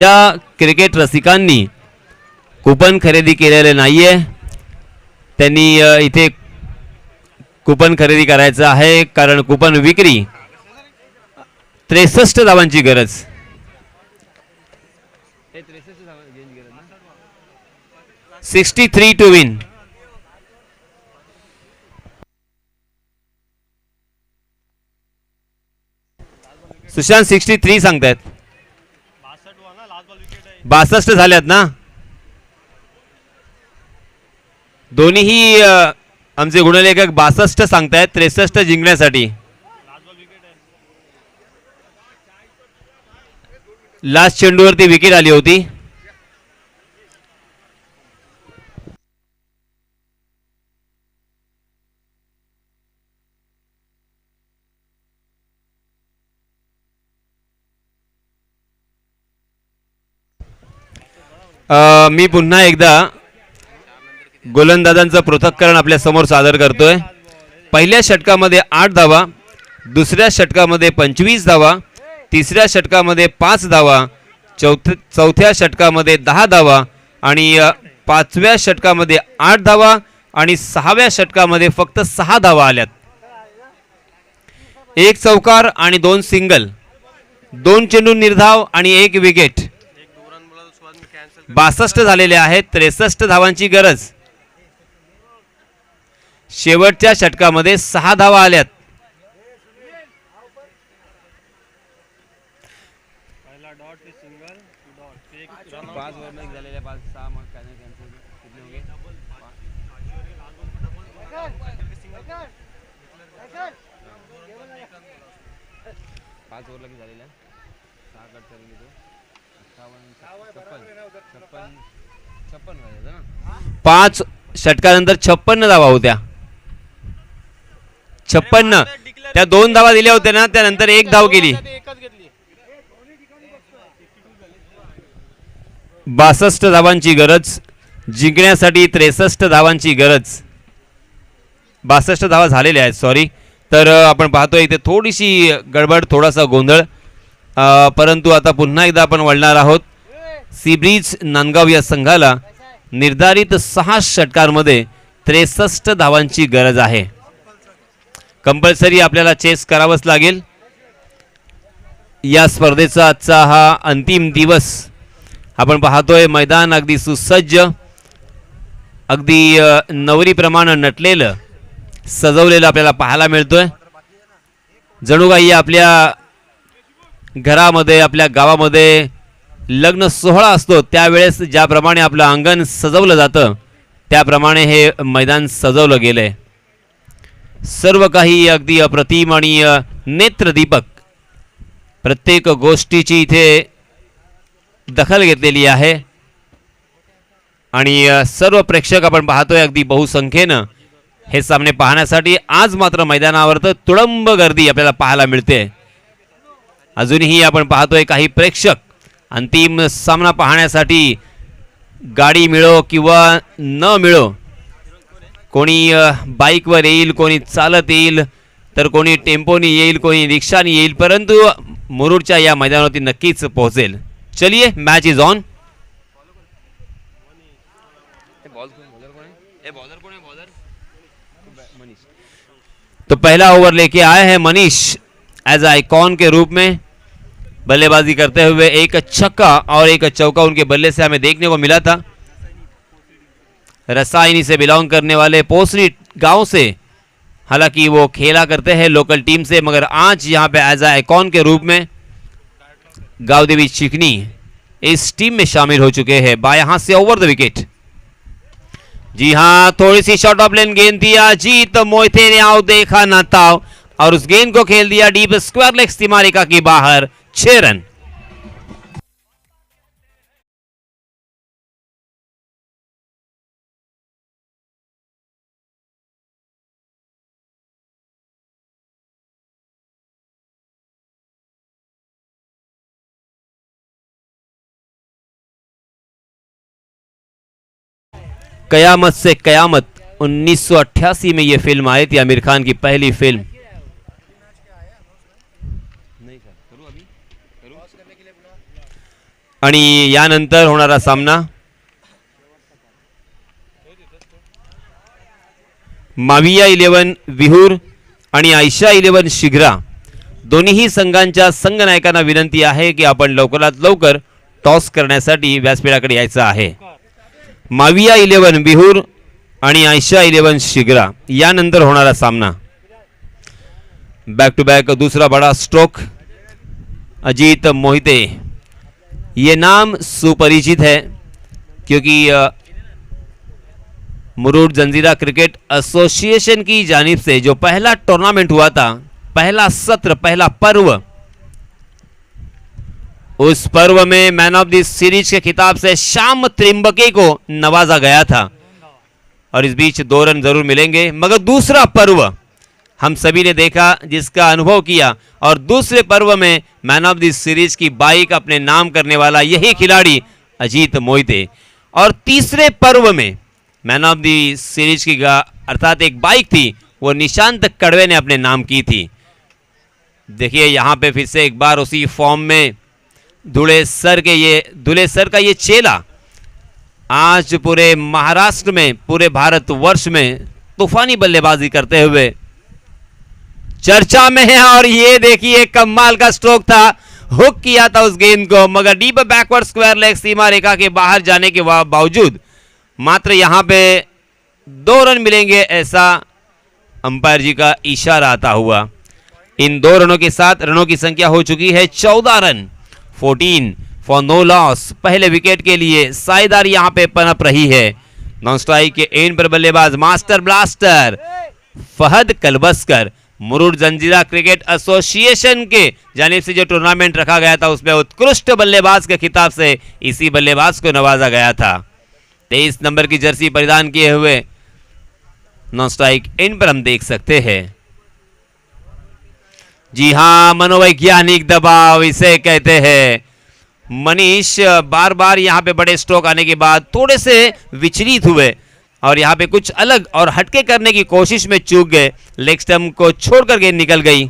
त्या cricket रसिकांनी coupon खरेदी केलेले नाहीये, त्यांनी इथे कुपन खरेदी करायचं आहे, कारण कुपन विक्री 63 धावांची गरज. 63 टू विन. सुशांत 63 सांगतायत. 62 झाल्यात ना. दोन्हीही आमचे गुणलेखक 62 सांगतायत 63 जिंकण्यासाठी. लास्ट चेंडूवरती विकेट आली होती. मी पुन्हा एकदा गोलंदाजांचं पृथक्करण आपल्या समोर सादर करतोय. पहिल्या षटकामध्ये 8 धावा, दुसऱ्या षटकामध्ये 25 धावा, तिसऱ्या षटकामध्ये 5 धावा, चौथ्या षटकामध्ये 10 धावा आणि पाचव्या षटकामध्ये 8 धावा आणि 6व्या षटकामध्ये फक्त 6 धावा आल्यात. 1 चौकार आणि 2 सिंगल, 2 चेंडू निर्धाव आणि 1 विकेट. 62 झालेले आहेत. 63 धावांची गरज. शेवटच्या षटकामध्ये 6 धावा आल्यात. पाच षटकानंतर 56 धावा होत्या. 56. त्या 2 धावा दिल्या होत्या ना, त्यानंतर 1 धाव केली. 62 धावांची गरज जिंकण्यासाठी. 63 धावांची गरज. 62 धावा झालेल्या आहेत. सॉरी. तर आपण पाहतोय इथे थोडीशी गडबड, थोडासा गोंधळ, परंतु आता पुन्हा एकदा आपण वळणार आहोत. सीब्रिज नांदगाव या संघाला निर्धारित 6 षटकांमध्ये 63 धावांची गरज आहे. कंपल्सरी आपल्याला चेस करावंच लागेल. या स्पर्धेचा आजचा हा अंतिम दिवस. आपण पाहतोय मैदान अगदी सुसज्ज, अगदी नवरीप्रमाणे नटलेलं, सजवलेलं आपल्याला पाहायला मिळतोय. जणू काही आपल्या घरामध्ये, आपल्या गावामध्ये लग्न सोहळा असतो त्यावेळेस ज्याप्रमाणे आपलं अंगण सजवलं जातं त्याप्रमाणे हे मैदान सजवलं गेलंय. सर्व काही अगदी अप्रतिम आणि नेत्रदीपक. प्रत्येक गोष्टीची इथे दखल घेतलेली आहे आणि सर्व प्रेक्षक आपण पाहतोय अगदी बहुसंख्येनं हे सामने पाहण्यासाठी. आज मात्र मैदानावर तर तुडंब गर्दी आपल्याला पाहायला मिळते. अजूनही आपण पाहतोय काही प्रेक्षक अंतिम सामना पाहण्यासाठी गाडी मिळो किंवा न मिळो, कोणी बाईकवर येईल, कोणी चालत येईल, तर कोणी टेम्पोनी येईल, कोणी रिक्षाने येईल, परंतु मुरुडच्या या मैदानावरती नक्कीच पोहोचेल. चलिए, मैच इज ऑन. तो पहला ओवर लेके आए हैं मनीष एज आइकॉन के रूप में. बल्लेबाजी करते हुए एक छक्का और एक चौका उनके बल्ले से हमें देखने को मिला था. रसायनी से बिलोंग करने वाले पोसरी गांव से, हालांकि वो खेला करते हैं लोकल टीम से, मगर आज यहां पे एज आइकॉन के रूप में गावदेवी चिकनी इस टीम में शामिल हो चुके हैं. बाएं हाथ से ओवर द विकेट. जी हां, थोड़ी सी शॉर्ट ऑफ लेन गेंद दिया जीत मोहिते ने, आओ देखा ना ताव, और उस गेंद को खेल दिया डीप स्क्वायर लेग तिमारिका की बाहर. 6 रन. कयामत से कयामत 1988 में यह फिल्म आई थी, आमिर खान की पहली फिल्म. आणि यानंतर होणारा सामना माविया 11 विहूर आणि आयशा 11 शिग्रा दोन्हीही संघांच्या संघनायकांना विनंती आहे की आपण लवकरात लवकर टॉस करण्यासाठी व्यासपीठाकडे यायचं आहे. माविया 11 विहूर आणि आयशा 11 शिग्रा यानंतर होणारा सामना. बैक टू बैक दूसरा बड़ा स्ट्रोक. अजीत मोहिते, ये नाम सुपरिचित है क्योंकि मुरूड जंजीरा क्रिकेट एसोसिएशन की जानिब से जो पहला टूर्नामेंट हुआ था, पहला सत्र, पहला पर्व, उस पर्व में मैन ऑफ द सीरीज के खिताब से श्याम त्रिंबके को नवाजा गया था और इस बीच 2 रन जरूर मिलेंगे. मगर दूसरा पर्व हम सभी ने देखा, जिसका अनुभव किया, और दूसरे पर्व में मैन ऑफ द सीरीज की बाइक अपने नाम करने वाला यही खिलाड़ी अजीत मोहिते, और तीसरे पर्व में मैन ऑफ द सीरीज की अर्थात एक बाइक थी वो निशांत कड़वे ने अपने नाम की थी. देखिए यहाँ पे फिर से एक बार उसी फॉर्म में धुले सर का ये चेला आज पूरे महाराष्ट्र में, पूरे भारतवर्ष में तूफानी बल्लेबाजी करते हुए चर्चा में है. और ये देखिए कमाल का स्ट्रोक था, हुक किया था उस गेंद को, मगर डीप बैकवर्ड स्क्वायर लेग सीमा रेखा के बाहर जाने के बावजूद मात्र यहां पे 2 रन मिलेंगे, ऐसा अंपायर जी का इशारा आता हुआ. इन 2 रनों के साथ रनों की संख्या हो चुकी है 14 रन, 14 फॉर नो लॉस. पहले विकेट के लिए साझेदारी यहां पे पनप रही है. नॉन स्ट्राइक के एंड पर बल्लेबाज मास्टर ब्लास्टर फहद कलबस्कर, मुरूड जंजीरा क्रिकेट एसोसिएशन के जानिब से जो टूर्नामेंट रखा गया था उसमें उत्कृष्ट बल्लेबाज के खिताब से इसी बल्लेबाज को नवाजा गया था. 23 नंबर की जर्सी परिधान किए हुए नॉन स्ट्राइक इन पर हम देख सकते हैं. जी हां, मनोवैज्ञानिक दबाव इसे कहते हैं. मनीष बार बार यहां पे बड़े स्ट्रोक आने के बाद थोड़े से विचलित हुए और यहां पे कुछ अलग और हटके करने की कोशिश में चूक गए. लेग स्टंप को छोड़कर गेंद निकल गई.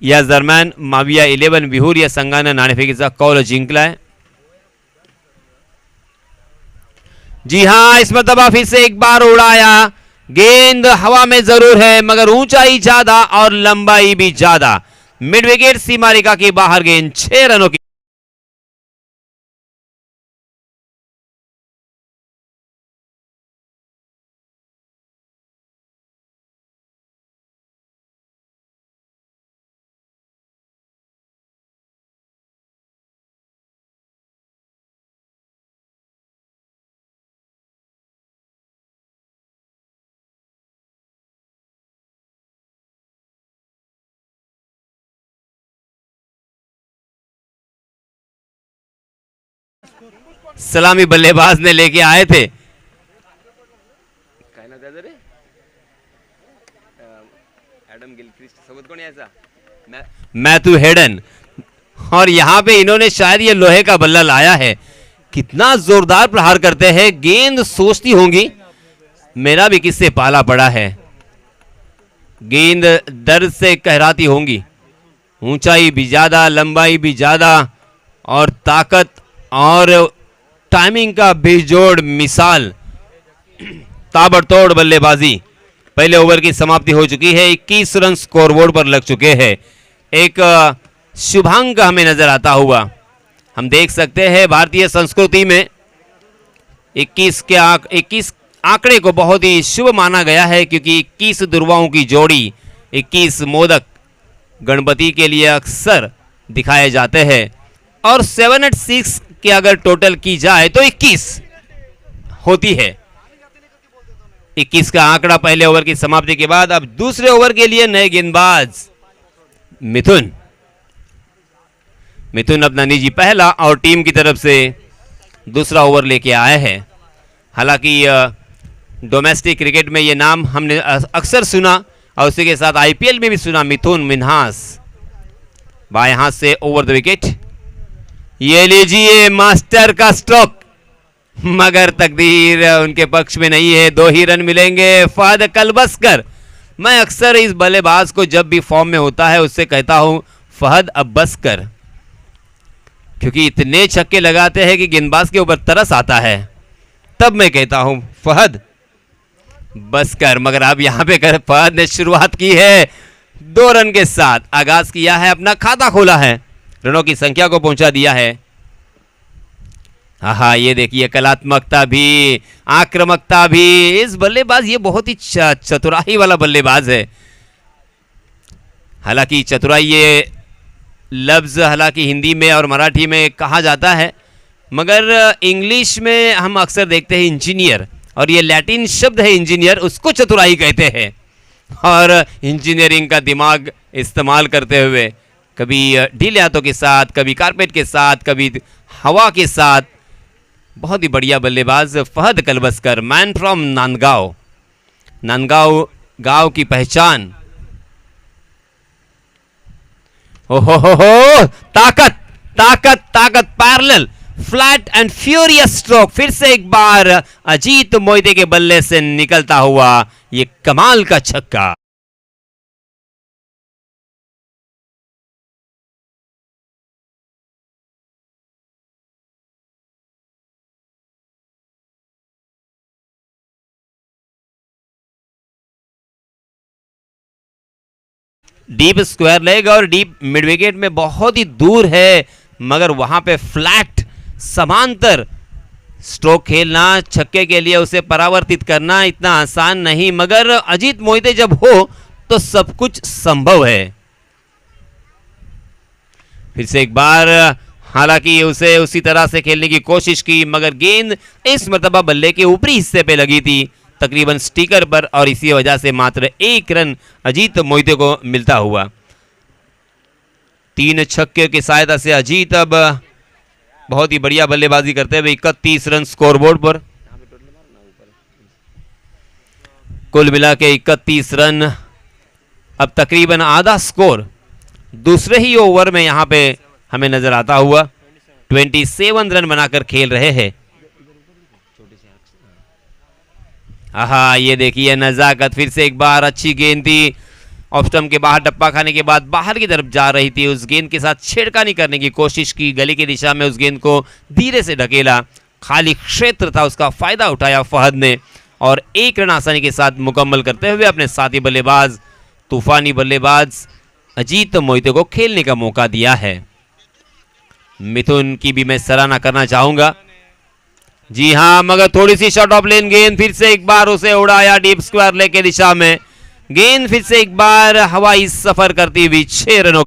या दरम्यान माविया 11 विहूर या संघानं नाणेफेकीचा कौल जिंकलाय. जी हां, इस मरतबा फिर से एक बार उड़ाया. गेंद हवा में जरूर है मगर ऊंचाई ज्यादा और लंबाई भी ज्यादा. मिड विकेट सीमा रेखा के बाहर गेंद 6 रनों की. सलामी बल्लेबाज ने लेके आए थे. काय ना त्याचं रे, एडम गिलक्रिस्ट सोबत कोण यायचा, मैथ्यू हेडन. और यहां पे इन्होंने शायद ये लोहे का बल्ला लाया है. कितना जोरदार प्रहार करते हैं. गेंद सोचती होंगी मेरा भी किससे पाला पड़ा है. गेंद दर्द से कहराती होंगी. ऊंचाई भी ज्यादा, लंबाई भी ज्यादा और ताकत और टाइमिंग का बेजोड़ मिसाल. ताबड़तोड़ बल्लेबाजी. पहले ओवर की समाप्ति हो चुकी है. 21 रन स्कोरबोर्ड पर लग चुके हैं. एक शुभांक हमें नजर आता हुआ. हम देख सकते हैं भारतीय संस्कृति में 21 आंकड़े को बहुत ही शुभ माना गया है क्योंकि 21 दुर्वाओं की जोड़ी, 21 मोदक गणपति के लिए अक्सर दिखाए जाते हैं. और 7 और 6 की अगर टोटल की जाए तो 21 होती है. 21 का आंकड़ा पहले ओवर की समाप्ति के बाद. अब दूसरे ओवर के लिए नए गेंदबाज मिथुन अपना निजी पहला और टीम की तरफ से दूसरा ओवर लेके आए हैं. हालांकि डोमेस्टिक क्रिकेट में ये नाम हमने अक्सर सुना और उसी के साथ आईपीएल में भी सुना. मिथुन मिन्हास बाएं हाथ से ओवर द विकेट. ये लीजिए मास्टर का स्ट्रोक, मगर तकदीर उनके पक्ष में नहीं है. 2 ही रन मिलेंगे. फहद कलबस्कर मैं अक्सर इस बल्लेबाज को जब भी फॉर्म में होता है उससे कहता हूं फहद अब बस कर, क्योंकि इतने छक्के लगाते हैं कि गेंदबाज के ऊपर तरस आता है। तब मैं कहता हूं फहद बस कर। मगर अब यहां पे कर फहद ने शुरुआत की है 2 रन के साथ, आगाज किया है, अपना खाता खोला है, रनों की संख्या को पहुंचा दिया है। हाँ, ये देखिए कलात्मकता भी, आक्रामकता भी, इस बल्लेबाज ये बहुत ही चतुराई वाला बल्लेबाज है। हालांकि चतुराई ये लफ्ज हालांकि हिंदी में और मराठी में कहा जाता है, मगर इंग्लिश में हम अक्सर देखते हैं इंजीनियर, और ये लैटिन शब्द है इंजीनियर, उसको चतुराई कहते हैं। और इंजीनियरिंग का दिमाग इस्तेमाल करते हुए कभी ढीले हाथों के साथ, कभी कारपेट के साथ, कभी हवा के साथ, बहुत ही बढ़िया बल्लेबाज फहद कलबस्कर, मैन फ्रॉम नांदगांव। नांदगांव गांव की पहचान। ओहो, ताकत ताकत ताकत, parallel, flat and furious stroke. फिर से एक बार अजीत मोहिते के बल्ले से निकलता हुआ ये कमाल का छक्का। डीप स्क्वायर लेग और डीप मिड विकेट में बहुत ही दूर है, मगर वहां पे फ्लैट समांतर स्ट्रोक खेलना, छक्के के लिए उसे परावर्तित करना इतना आसान नहीं, मगर अजीत मोहिते जब हो तो सब कुछ संभव है। फिर से एक बार, हालांकि उसे उसी तरह से खेलने की कोशिश की, मगर गेंद इस मर्तबा बल्ले के ऊपरी हिस्से पे लगी थी, तकरीबन स्टिकर पर, और इसी वजह से मात्र 1 रन अजीत मोहिते को मिलता हुआ। 3 छक्के की सहायता से अजीत अब बहुत ही बढ़िया बल्लेबाजी करते हुए 31 रन स्कोरबोर्ड पर। कुल मिला के 31 रन, अब तकरीबन आधा स्कोर दूसरे ही ओवर में यहां पे हमें नजर आता हुआ। 27 रन बनाकर खेल रहे हैं। आहा, ये देखिए नजाकत, फिर से एक बार अच्छी गेंद थी, ऑफ स्टंप के बाहर टप्पा खाने के बाद बाहर की तरफ जा रही थी, उस गेंद के साथ छेड़खानी करने की कोशिश की, गली की दिशा में उस गेंद को धीरे से ढकेला, खाली क्षेत्र था, उसका फायदा उठाया फहद ने, और 1 रन आसानी के साथ मुकम्मल करते हुए अपने साथी बल्लेबाज, तूफानी बल्लेबाज अजीत मोहिते को खेलने का मौका दिया है। मिथुन की भी मैं सराहना करना चाहूंगा। जी हां, मगर थोड़ी सी शॉर्ट ऑफ लेन गेंद, फिर से एक बार उसे उड़ाया डीप स्क्वायर लेग के दिशा में, गेंद फिर से एक बार हवाई सफर करती हुई 6 रनों।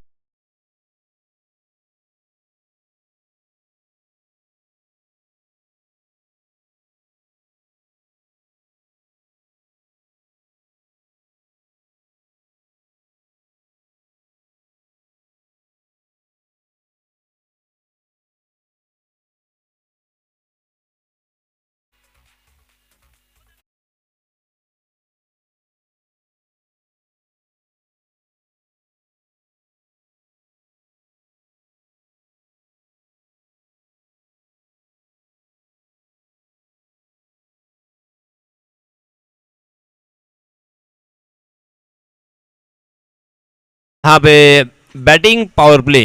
यहाँ पे बैटिंग पावर प्ले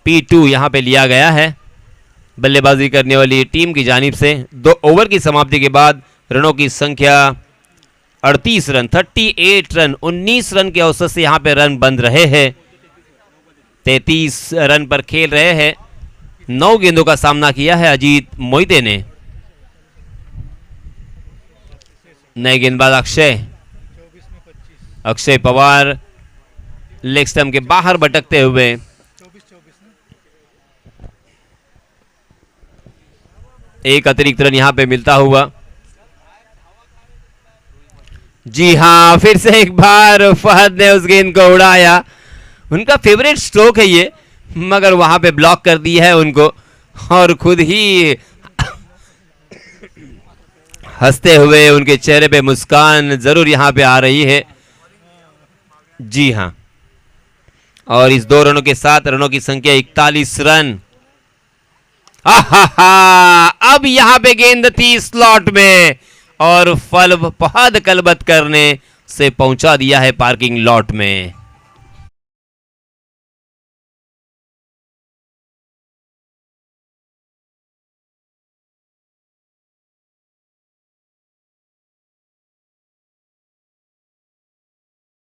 P2 यहाँ पे लिया गया है बल्लेबाजी करने वाली टीम की जानिब से। 2 ओवर की समाप्ति के बाद रनों की संख्या 38 रन, 38 रन, 19 रन के औसत से यहाँ पे रन बंद रहे हैं। 33 रन पर खेल रहे हैं। 9 गेंदों का सामना किया है अजीत मोहिते ने। नए गेंदबाज अक्षय पवार लेग स्टंप के बाहर भटकते हुए। एक अतिरिक्त रन यहां पे मिलता हुआ। जी हां, फिर से एक बार फहद ने उस गेंद को उड़ाया। उनका फेवरेट स्ट्रोक है ये, मगर वहां पे ब्लॉक कर दी है उनको, और खुद ही हंसते हुए उनके चेहरे पे मुस्कान जरूर यहां पे आ रही है। जी हां, और इस 2 रनों के साथ रनों की संख्या 41 रन। अब यहां पे गेंद थी स्लॉट में और फहद कलबस्कर ने से पहुंचा दिया है पार्किंग लॉट में।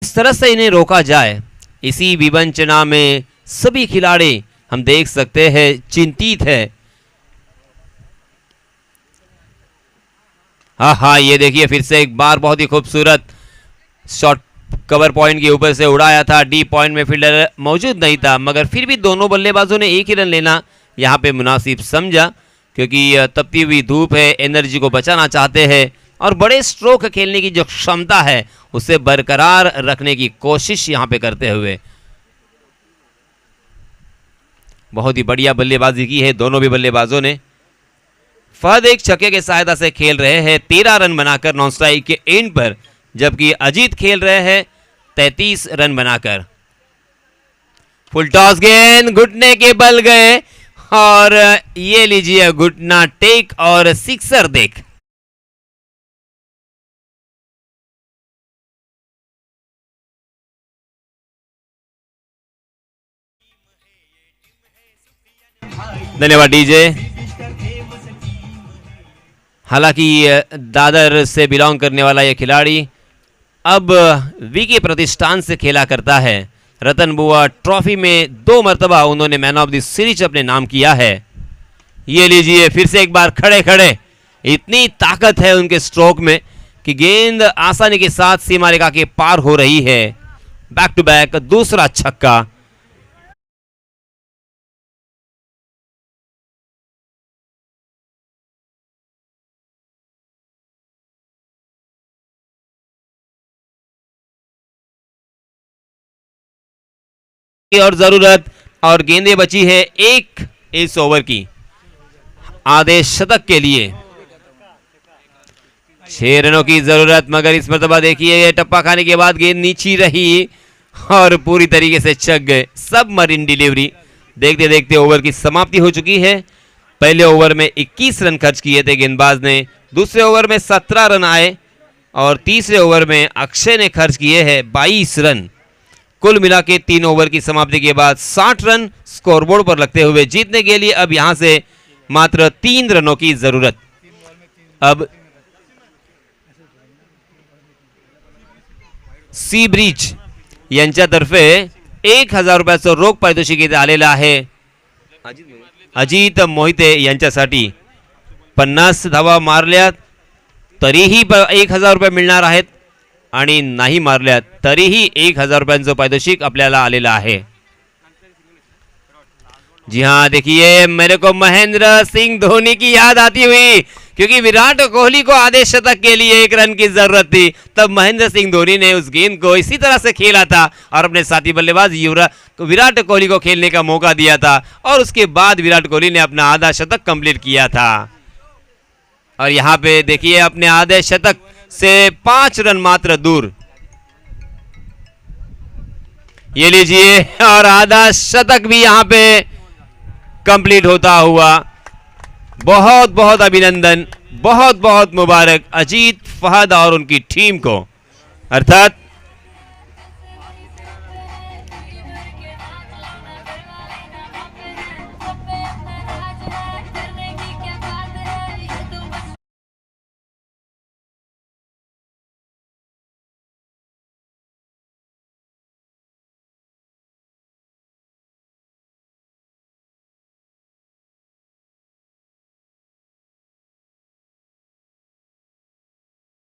इस तरह से इन्हें रोका जाए, इसी विवंचना में सभी खिलाड़ी हम देख सकते हैं चिंतित है। हाँ, ये देखिए फिर से एक बार बहुत ही खूबसूरत शॉट कवर पॉइंट के ऊपर से उड़ाया था। डी पॉइंट में फील्डर मौजूद नहीं था, मगर फिर भी दोनों बल्लेबाजों ने एक ही रन लेना यहाँ पे मुनासिब समझा, क्योंकि तपती हुई धूप है, एनर्जी को बचाना चाहते हैं और बड़े स्ट्रोक खेलने की जो क्षमता है उसे बरकरार रखने की कोशिश यहाँ पे करते हुए बहुत ही बढ़िया बल्लेबाजी की है दोनों भी बल्लेबाजों ने। फहद एक छक्के की सहायता से खेल रहे हैं 13 रन बनाकर नॉन स्ट्राइक के एंड पर, जबकि अजीत खेल रहे हैं 33 रन बनाकर। फुल टॉस गेंद घुटने के बल गए और ये लीजिए घुटना टेक और सिक्सर देख। धन्यवाद डीजे। हालांकि दादर से बिलोंग करने वाला यह खिलाड़ी अब वीके प्रतिष्ठान से खेला करता है। रतन बुआ ट्रॉफी में 2 मरतबा उन्होंने मैन ऑफ द सीरीज अपने नाम किया है। ये लीजिए फिर से एक बार खड़े खड़े, इतनी ताकत है उनके स्ट्रोक में कि गेंद आसानी के साथ सीमा रेखा के पार हो रही है। बैक टू बैक दूसरा छक्का। और जरूरत और गेंदें बची है एक इस ओवर की आदेश शतक के लिए। 6 रनों की जरूरत, मगर इस मरतबा देखिए टप्पा खाने के बाद गेंद नीची रही और पूरी तरीके से चक गए। Submarine delivery. देखते देखते ओवर की समाप्ति हो चुकी है। पहले ओवर में 21 रन खर्च किए थे गेंदबाज ने, दूसरे ओवर में 17 रन आए और तीसरे ओवर में अक्षय ने खर्च किए हैं 22 रन। कुल मिला के 3 ओवर की समाप्ति के बाद 60 रन स्कोरबोर्ड पर लगते हुए जीतने के लिए अब यहां से मात्र 3 रनों की जरूरत। अब सी ब्रिज यांच्यातर्फे 1000 रुपयाचं रोख पारितोषिक इथे आलेलं आहे अजित मोहिते यांच्यासाठी। 50 धावा मारल्यात तरीही 1000 रुपये मिळणार आहेत आणि नाही मारल्यात तरीही 1000 रुपयांचं पारितोषिक आपल्याला आलेलं आहे। जी हाँ, देखिए मेरे को महेंद्र सिंह धोनी की याद आती हुई, क्योंकि विराट कोहली को आधे शतक के लिए 1 रन की जरूरत थी, तब महेंद्र सिंह धोनी ने उस गेंद को इसी तरह से खेला था और अपने साथी बल्लेबाज विराट कोहली को खेलने का मौका दिया था और उसके बाद विराट कोहली ने अपना आधा शतक कंप्लीट किया था। और यहाँ पे देखिए अपने आधे शतक से 5 रन मात्र दूर। ये लीजिए और आधा शतक भी यहां पे कंप्लीट होता हुआ। बहुत बहुत अभिनंदन, बहुत बहुत मुबारक अजीत, फहद और उनकी टीम को। अर्थात